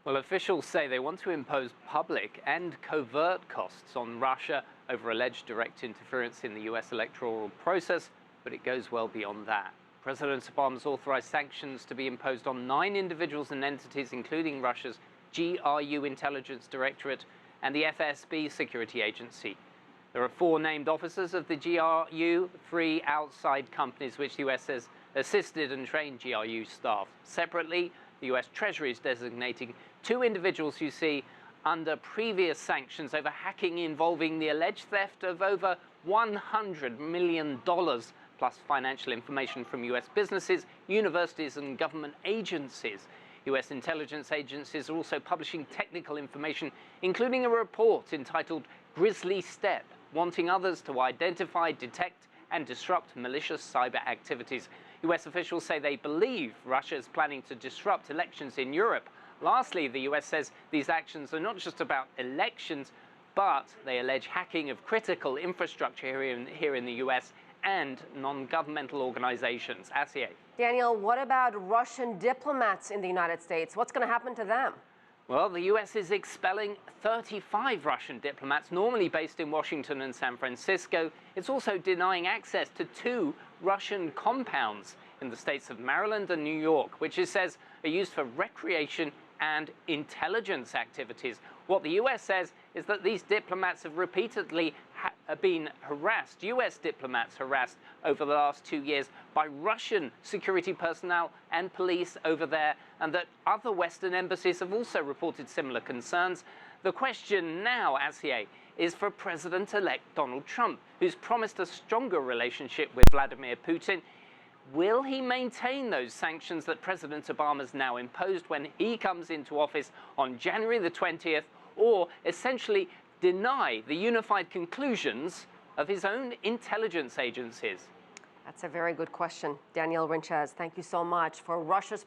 Well, officials say they want to impose public and covert costs on Russia over alleged direct interference in the US electoral process, but it goes well beyond that. President Obama's authorized sanctions to be imposed on 9 individuals and entities, including Russia's GRU Intelligence Directorate and the FSB security agency. There are 4 named officers of the GRU, 3 outside companies which the US has assisted and trained GRU staff. Separately, the US Treasury is designating 2 individuals you see under previous sanctions over hacking involving the alleged theft of over $100 million, plus financial information from US businesses, universities, and government agencies. US intelligence agencies are also publishing technical information, including a report entitled Grizzly Step, wanting others to identify, detect, and disrupt malicious cyber activities. US officials say they believe Russia is planning to disrupt elections in Europe. Lastly, the US says these actions are not just about elections, but they allege hacking of critical infrastructure here in the US and non-governmental organizations. Asiye. Daniel, what about Russian diplomats in the United States? What's going to happen to them? Well, the US is expelling 35 Russian diplomats, normally based in Washington and San Francisco. It's also denying access to 2 Russian compounds in the states of Maryland and New York, which it says are used for recreation and intelligence activities. What the US says is that these diplomats have repeatedly been harassed, US diplomats harassed over the last 2 years by Russian security personnel and police over there, and that other Western embassies have also reported similar concerns. The question now, Asiye, is for President-elect Donald Trump, who's promised a stronger relationship with Vladimir Putin. Will he maintain those sanctions that President Obama's now imposed when he comes into office on January the 20th, or essentially deny the unified conclusions of his own intelligence agencies? That's a very good question. Daniel Ryntjes, thank you so much. For Russia's